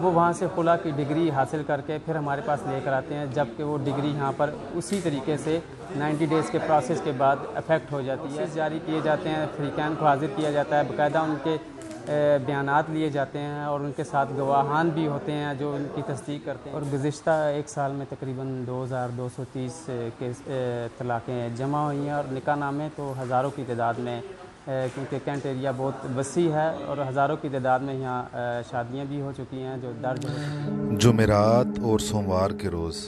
وہ وہاں سے خلا کی ڈگری حاصل کر کے پھر ہمارے پاس لے کر آتے ہیں، جبکہ وہ ڈگری یہاں پر اسی طریقے سے 90 ڈیز کے پروسیس کے بعد افیکٹ ہو جاتی ہے۔ جاری کیے جاتے ہیں، فریقین کو حاضر کیا جاتا ہے، باقاعدہ ان کے بیانات لیے جاتے ہیں اور ان کے ساتھ گواہان بھی ہوتے ہیں جو ان کی تصدیق کرتے ہیں۔ اور گزشتہ ایک سال میں تقریباً 2230 کیس طلاقیں جمع ہوئی ہیں، اور نکاح نامے تو ہزاروں کی تعداد میں، کیونکہ کینٹ ایریا بہت وسیع ہے اور ہزاروں کی تعداد میں یہاں شادیاں بھی ہو چکی ہیں جو درج ہو چکی ہیں۔ جمعرات اور سوموار کے روز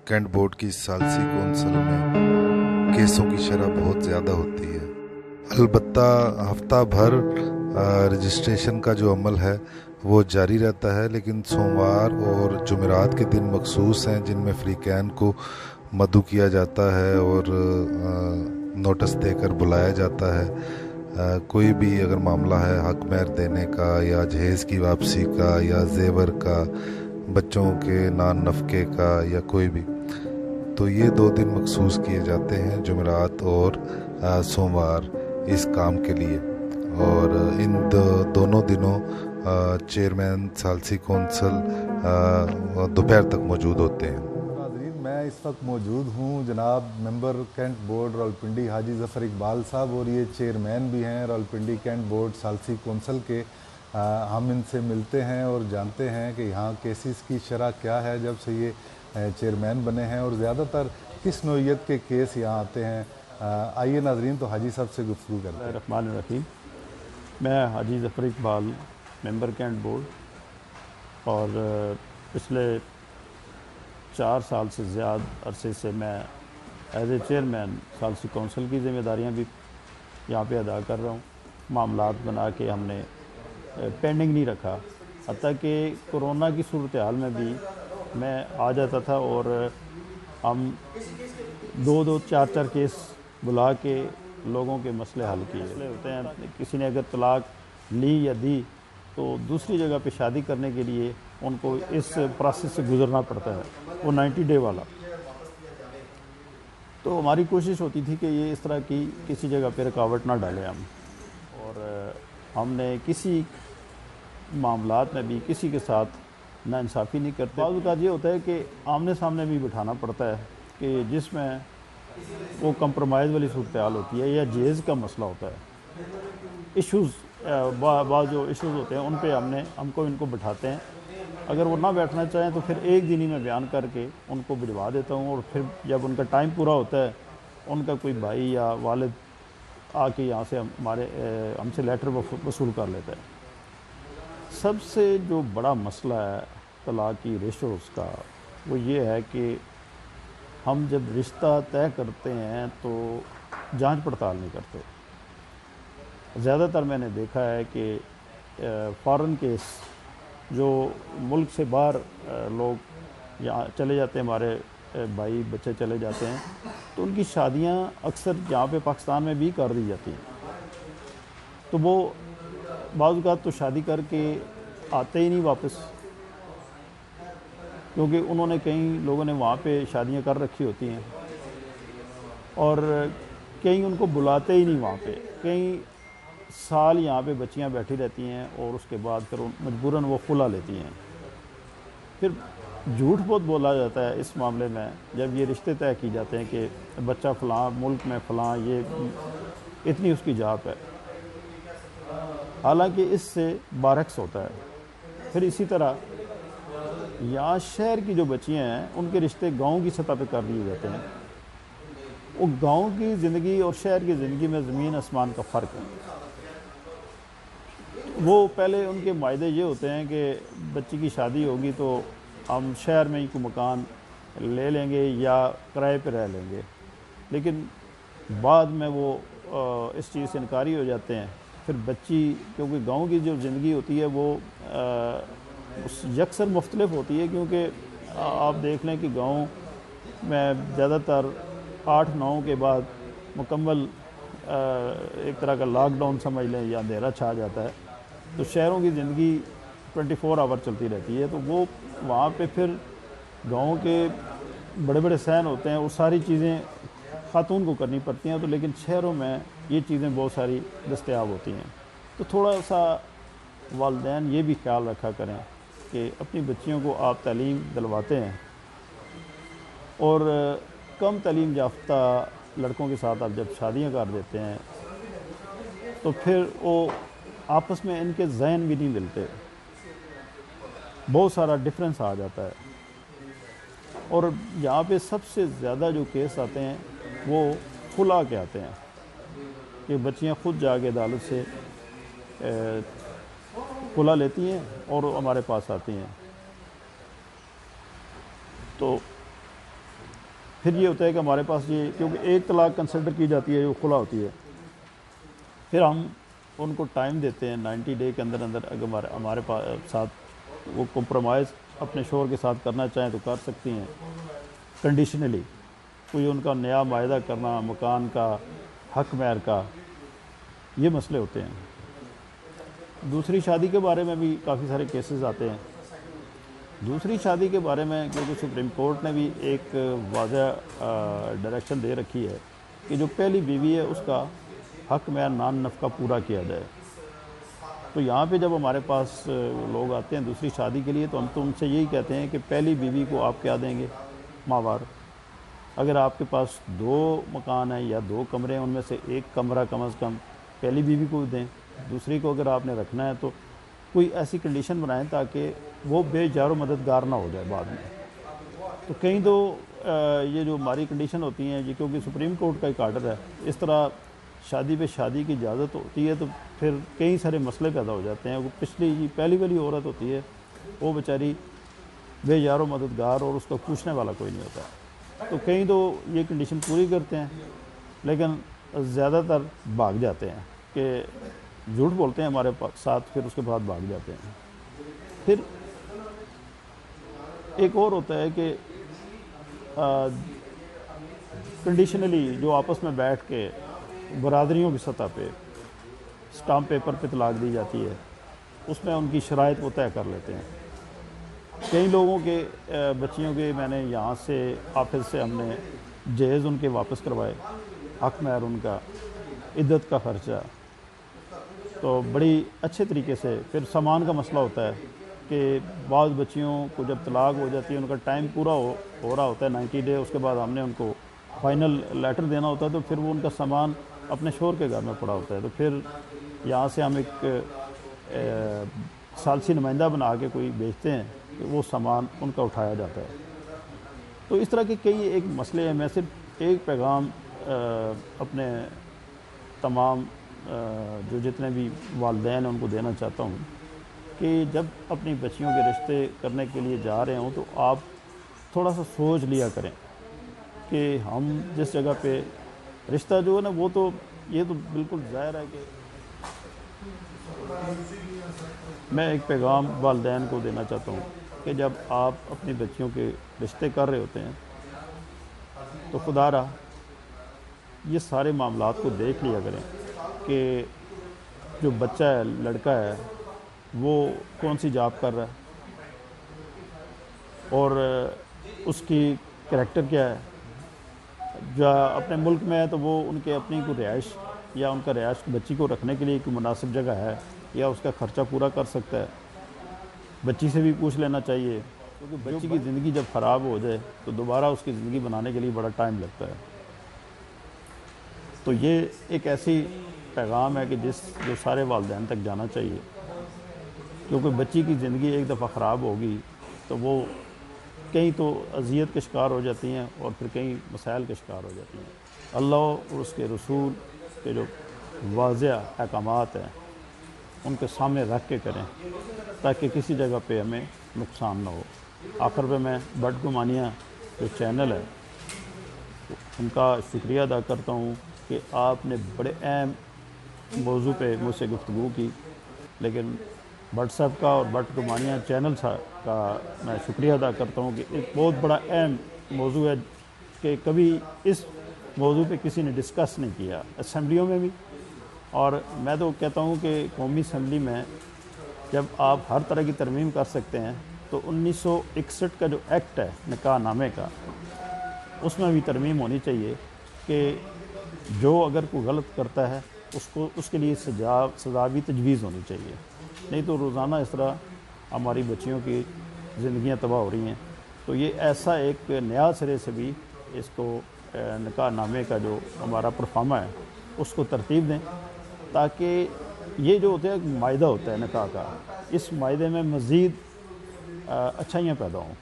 کینٹ بورڈ کی ثالثی کونسل میں کیسوں کی شرح بہت زیادہ ہوتی ہے۔ البتہ ہفتہ بھر رجسٹریشن کا جو عمل ہے وہ جاری رہتا ہے، لیکن سوموار اور جمعرات کے دن مخصوص ہیں جن میں فریقین کو مدعو کیا جاتا ہے اور نوٹس دے کر بلایا جاتا ہے۔ کوئی بھی اگر معاملہ ہے حق مہر دینے کا یا جہیز کی واپسی کا یا زیور کا، بچوں کے نان نفقے کا یا کوئی بھی، تو یہ 2 دن مخصوص کیے جاتے ہیں، جمعرات اور سوموار، اس کام کے لیے۔ اور ان دونوں دنوں چیئرمین ثالثی کونسل دوپہر تک موجود ہوتے ہیں۔ ناظرین، میں اس وقت موجود ہوں جناب ممبر کینٹ بورڈ راولپنڈی حاجی ظفر اقبال صاحب، اور یہ چیئرمین بھی ہیں راولپنڈی کینٹ بورڈ ثالثی کونسل کے۔ ہم ان سے ملتے ہیں اور جانتے ہیں کہ یہاں کیسز کی شرح کیا ہے جب سے یہ چیئرمین بنے ہیں، اور زیادہ تر کس نوعیت کے کیس یہاں آتے ہیں۔ آئیے ناظرین تو حاجی صاحب سے گفتگو کرتے ہیں۔ الرحمن الرحیم، میں حاجی ظفر اقبال ممبر کینٹ بورڈ، اور پچھلے 4 سال سے زیادہ عرصے سے میں ایز اے چیئرمین ثالثی کونسل کی ذمہ داریاں بھی یہاں پہ ادا کر رہا ہوں۔ معاملات بنا کے ہم نے پینڈنگ نہیں رکھا، حتیٰ کہ کرونا کی صورتحال میں بھی میں آ جاتا تھا اور ہم 2 4 کیس بلا کے لوگوں کے مسئلے حل کیے ہوتے ہیں۔ کسی نے اگر طلاق لی یا دی تو دوسری جگہ پہ شادی کرنے کے لیے ان کو اس پروسیس سے گزرنا پڑتا ہے، وہ 90 ڈے والا۔ تو ہماری کوشش ہوتی تھی کہ یہ اس طرح کی کسی جگہ پہ رکاوٹ نہ ڈالیں ہم، اور ہم نے کسی معاملات میں بھی کسی کے ساتھ ناانصافی نہیں کرتے۔ بعض اوقات یہ ہوتا ہے کہ آمنے سامنے بھی بٹھانا پڑتا ہے کہ جس میں وہ کمپرومائز والی صورتحال ہوتی ہے یا جہیز کا مسئلہ ہوتا ہے، ایشوز، بعض جو ایشوز ہوتے ہیں ان پہ ہم کو ان کو بٹھاتے ہیں۔ اگر وہ نہ بیٹھنا چاہیں تو پھر ایک دن ہی میں بیان کر کے ان کو بھجوا دیتا ہوں، اور پھر جب ان کا ٹائم پورا ہوتا ہے ان کا کوئی بھائی یا والد آ کے یہاں سے ہم سے لیٹر وصول کر لیتا ہے۔ سب سے جو بڑا مسئلہ ہے طلاق کی ریشوز کا وہ یہ ہے کہ ہم جب رشتہ طے کرتے ہیں تو جانچ پڑتال نہیں کرتے۔ زیادہ تر میں نے دیکھا ہے کہ فارن کیس جو ملک سے باہر لوگ یہاں چلے جاتے ہیں، ہمارے بھائی بچے چلے جاتے ہیں، تو ان کی شادیاں اکثر یہاں پہ پاکستان میں بھی کر دی جاتی ہیں، تو وہ بعض اوقات تو شادی کر کے آتے ہی نہیں واپس، کیونکہ انہوں نے کئی لوگوں نے وہاں پہ شادیاں کر رکھی ہوتی ہیں، اور کئی ان کو بلاتے ہی نہیں وہاں پہ، کئی سال یہاں پہ بچیاں بیٹھی رہتی ہیں اور اس کے بعد پھر مجبوراً وہ خلا لیتی ہیں۔ پھر جھوٹ بہت بولا جاتا ہے اس معاملے میں جب یہ رشتے طے کی جاتے ہیں کہ بچہ فلاں ملک میں فلاں، یہ اتنی اس کی جاپ ہے، حالانکہ اس سے برعکس ہوتا ہے۔ پھر اسی طرح یہاں شہر کی جو بچیاں ہیں ان کے رشتے گاؤں کی سطح پہ کر لیے جاتے ہیں۔ وہ گاؤں کی زندگی اور شہر کی زندگی میں زمین آسمان کا فرق ہے۔ وہ پہلے ان کے معاہدے یہ ہوتے ہیں کہ بچی کی شادی ہوگی تو ہم شہر میں ہی کوئی مکان لے لیں گے یا کرائے پہ رہ لیں گے، لیکن بعد میں وہ اس چیز سے انکاری ہو جاتے ہیں۔ پھر بچی، کیونکہ گاؤں کی جو زندگی ہوتی ہے وہ یکسر مختلف ہوتی ہے، کیونکہ آپ دیکھ لیں کہ گاؤں میں زیادہ تر 8-9 کے بعد مکمل ایک طرح کا لاک ڈاؤن سمجھ لیں یا اندھیرا چھا جاتا ہے، تو شہروں کی زندگی 24 آور چلتی رہتی ہے، تو وہ وہاں پہ پھر گاؤں کے بڑے بڑے سین ہوتے ہیں، وہ ساری چیزیں خاتون کو کرنی پڑتی ہیں، تو لیکن شہروں میں یہ چیزیں بہت ساری دستیاب ہوتی ہیں، تو تھوڑا سا والدین یہ بھی خیال رکھا کریں کہ اپنی بچیوں کو آپ تعلیم دلواتے ہیں اور کم تعلیم یافتہ لڑکوں کے ساتھ آپ جب شادیاں کر دیتے ہیں تو پھر وہ آپس میں ان کے ذہن بھی نہیں ملتے، بہت سارا ڈفرینس آ جاتا ہے۔ اور یہاں پہ سب سے زیادہ جو کیس آتے ہیں وہ خلا کے آتے ہیں کہ بچیاں خود جا کے عدالت سے خلا لیتی ہیں اور ہمارے پاس آتی ہیں۔ تو پھر یہ ہوتا ہے کہ ہمارے پاس یہ، کیونکہ ایک طلاق کنسیڈر کی جاتی ہے جو خلا ہوتی ہے، پھر ہم ان کو ٹائم دیتے ہیں 90 ڈے کے اندر اندر، اگر ہمارے ساتھ وہ کمپرومائز اپنے شوہر کے ساتھ کرنا چاہیں تو کر سکتی ہیں کنڈیشنلی، کوئی ان کا نیا معاہدہ کرنا، مکان کا، حق مہر کا، یہ مسئلے ہوتے ہیں۔ دوسری شادی کے بارے میں بھی کافی سارے کیسز آتے ہیں۔ دوسری شادی کے بارے میں کیونکہ سپریم کورٹ نے بھی ایک واضح ڈائریکشن دے رکھی ہے کہ جو پہلی بیوی ہے اس کا حق مہر نان نفقہ پورا کیا جائے۔ تو یہاں پہ جب ہمارے پاس لوگ آتے ہیں دوسری شادی کے لیے تو ہم تو ان سے یہی کہتے ہیں کہ پہلی بیوی کو آپ کیا دیں گے؟ ماہوار۔ اگر آپ کے پاس 2 مکان ہیں یا 2 کمرے ہیں، ان میں سے ایک کمرہ کم از کم پہلی بیوی کو دیں۔ دوسری کو اگر آپ نے رکھنا ہے تو کوئی ایسی کنڈیشن بنائیں تاکہ وہ بے جار و مددگار نہ ہو جائے بعد میں۔ تو کہیں تو یہ جو ہماری کنڈیشن ہوتی ہیں یہ کیونکہ سپریم کورٹ کا ایک آرڈر ہے، اس طرح شادی پہ شادی کی اجازت ہوتی ہے تو پھر کئی سارے مسئلے پیدا ہو جاتے ہیں۔ وہ پہلی والی عورت ہوتی ہے وہ بیچاری بے یار و مددگار اور اس کو پوچھنے والا کوئی نہیں ہوتا، تو کہیں تو یہ کنڈیشن پوری کرتے ہیں لیکن زیادہ تر بھاگ جاتے ہیں کہ جھوٹ بولتے ہیں ہمارے ساتھ، پھر اس کے بعد بھاگ جاتے ہیں۔ پھر ایک اور ہوتا ہے کہ کنڈیشنلی جو آپس میں بیٹھ کے برادریوں کی سطح پہ اسٹامپ پیپر پہ طلاق دی جاتی ہے، اس میں ان کی شرائط وہ طے کر لیتے ہیں۔ کئی لوگوں کے بچیوں کے میں نے یہاں سے آفس سے ہم نے جہیز ان کے واپس کروائے، حق مہر ان کا، عدت کا خرچہ، تو بڑی اچھے طریقے سے۔ پھر سامان کا مسئلہ ہوتا ہے کہ بعض بچیوں کو جب طلاق ہو جاتی ہے ان کا ٹائم پورا ہو رہا ہوتا ہے 90 ڈے، اس کے بعد ہم نے ان کو فائنل لیٹر دینا ہوتا ہے تو پھر وہ ان کا سامان اپنے شوہر کے گھر میں پڑا ہوتا ہے، تو پھر یہاں سے ہم ایک ثالثی نمائندہ بنا کے کوئی بھیجتے ہیں کہ وہ سامان ان کا اٹھایا جاتا ہے۔ تو اس طرح کے کئی ایک مسئلے ہیں۔ میں صرف ایک پیغام اپنے تمام جو جتنے بھی والدین ہیں ان کو دینا چاہتا ہوں کہ جب اپنی بچیوں کے رشتے کرنے کے لیے جا رہے ہوں تو آپ تھوڑا سا سوچ لیا کریں کہ ہم جس جگہ پہ رشتہ جو ہے نا وہ تو یہ تو بالکل ظاہر ہے کہ میں ایک پیغام والدین کو دینا چاہتا ہوں کہ جب آپ اپنی بچیوں کے رشتے کر رہے ہوتے ہیں تو خدا را یہ سارے معاملات کو دیکھ لیا کریں کہ جو بچہ ہے، لڑکا ہے، وہ کون سی جاب کر رہا ہے اور اس کی کریکٹر کیا ہے۔ جو اپنے ملک میں ہے تو وہ ان کے اپنی کو رہائش یا ان کا رہائش بچی کو رکھنے کے لیے کوئی مناسب جگہ ہے یا اس کا خرچہ پورا کر سکتا ہے۔ بچی سے بھی پوچھ لینا چاہیے کیونکہ بچی کی زندگی جب خراب ہو جائے تو دوبارہ اس کی زندگی بنانے کے لیے بڑا ٹائم لگتا ہے۔ تو یہ ایک ایسی پیغام ہے کہ جو سارے والدین تک جانا چاہیے، کیونکہ بچی کی زندگی ایک دفعہ خراب ہوگی تو وہ کہیں تو اذیت کے شکار ہو جاتی ہیں اور پھر کئی مسائل کے شکار ہو جاتی ہیں۔ اللہ اور اس کے رسول کے جو واضح احکامات ہیں ان کے سامنے رکھ کے کریں تاکہ کسی جگہ پہ ہمیں نقصان نہ ہو۔ آخر پہ میں بٹ گمانیہ جو چینل ہے ان کا شکریہ ادا کرتا ہوں کہ آپ نے بڑے اہم موضوع پہ مجھ سے گفتگو کی، لیکن بٹ صاحب کا اور بٹ گمانیہ چینل کا میں شکریہ ادا کرتا ہوں کہ ایک بہت بڑا اہم موضوع ہے کہ کبھی اس موضوع پہ کسی نے ڈسکس نہیں کیا اسمبلیوں میں بھی، اور میں تو کہتا ہوں کہ قومی اسمبلی میں جب آپ ہر طرح کی ترمیم کر سکتے ہیں تو 1961 کا جو ایکٹ ہے نکاح نامے کا، اس میں بھی ترمیم ہونی چاہیے کہ جو اگر کوئی غلط کرتا ہے اس کے لیے سزا بھی تجویز ہونی چاہیے۔ نہیں تو روزانہ اس طرح ہماری بچیوں کی زندگیاں تباہ ہو رہی ہیں. تو یہ ایسا ایک نیا سرے سے بھی اس کو نکاح نامے کا جو ہمارا پرفارما ہے اس کو ترتیب دیں، تاکہ یہ جو ہوتا ہے ایک معاہدہ ہوتا ہے نکاح کا، اس معاہدے میں مزید اچھائیاں پیدا ہوں.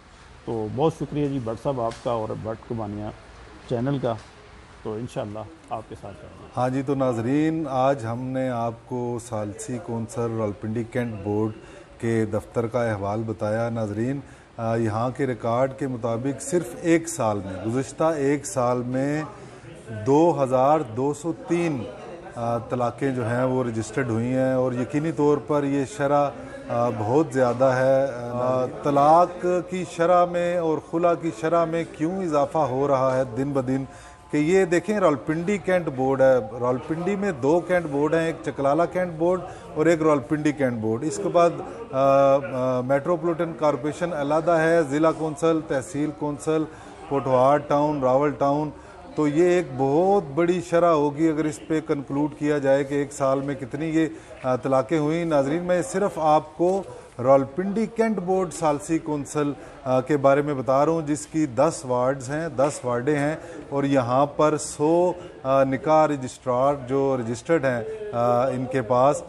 تو بہت شکریہ جی بٹ صاحب آپ کا اور بٹ قربانیاں چینل کا. تو انشاءاللہ آپ کے ساتھ رہیں گے. ہاں جی، تو ناظرین آج ہم نے آپ کو ثالثی کونسل راولپنڈی کینٹ بورڈ کے دفتر کا احوال بتایا. ناظرین یہاں کے ریکارڈ کے مطابق صرف ایک سال میں، گزشتہ ایک سال میں 2203 طلاقیں جو ہیں وہ رجسٹرڈ ہوئی ہیں، اور یقینی طور پر یہ شرح بہت زیادہ ہے. طلاق کی شرح میں اور خلا کی شرح میں کیوں اضافہ ہو رہا ہے دن بدن کہ یہ دیکھیں راولپنڈی کینٹ بورڈ ہے. راولپنڈی میں 2 کینٹ بورڈ ہیں، ایک چکلالہ کینٹ بورڈ اور ایک راولپنڈی کینٹ بورڈ. اس کے بعد میٹروپولیٹن کارپوریشن علیحدہ ہے، ضلع کونسل، تحصیل council, Pothohar town, Rawal town. تو یہ ایک بہت بڑی شرح ہوگی اگر اس پہ کنکلوڈ کیا جائے کہ ایک سال میں کتنی یہ طلاقیں ہوئیں. ناظرین میں صرف آپ کو راولپنڈی کینٹ بورڈ ثالثی کونسل کے بارے میں بتا رہا ہوں، جس کی 10 وارڈز ہیں، 10 وارڈیں ہیں، اور یہاں پر 100 نکاح رجسٹرار جو رجسٹرڈ ہیں ان کے پاس،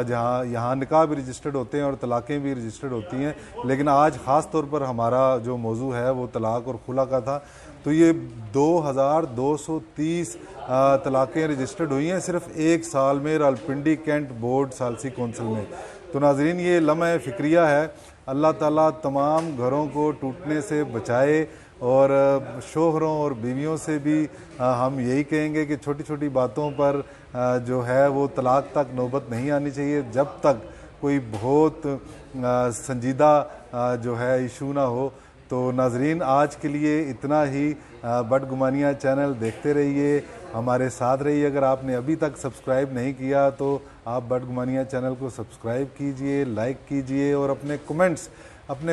جہاں یہاں نکاح بھی رجسٹرڈ ہوتے ہیں اور طلاقیں بھی رجسٹرڈ ہوتی ہیں. لیکن آج خاص طور پر ہمارا جو موضوع ہے وہ طلاق اور خلا کا تھا. تو یہ 2230 طلاقیں رجسٹرڈ ہوئی ہیں صرف ایک سال میں راولپنڈی کینٹ بورڈ ثالثی کونسل میں. تو ناظرین یہ لمحہ فکریہ ہے. اللہ تعالیٰ تمام گھروں کو ٹوٹنے سے بچائے، اور شوہروں اور بیویوں سے بھی ہم یہی کہیں گے کہ چھوٹی چھوٹی باتوں پر جو ہے وہ طلاق تک نوبت نہیں آنی چاہیے جب تک کوئی بہت سنجیدہ جو ہے ایشو نہ ہو. تو ناظرین آج کے لیے اتنا ہی. بٹ گمانیہ چینل دیکھتے رہیے، ہمارے ساتھ رہیے. اگر آپ نے ابھی تک سبسکرائب نہیں کیا تو آپ بٹ گمانیہ چینل کو سبسکرائب کیجئے، لائک کیجئے، اور اپنے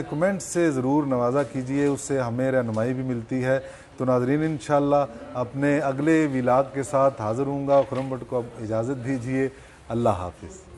کمنٹس سے ضرور نوازا کیجئے، اس سے ہمیں رہنمائی بھی ملتی ہے. تو ناظرین انشاءاللہ اپنے اگلے ولاگ کے ساتھ حاضر ہوں گا. خرم بٹ کو اب اجازت دیجئے. اللہ حافظ.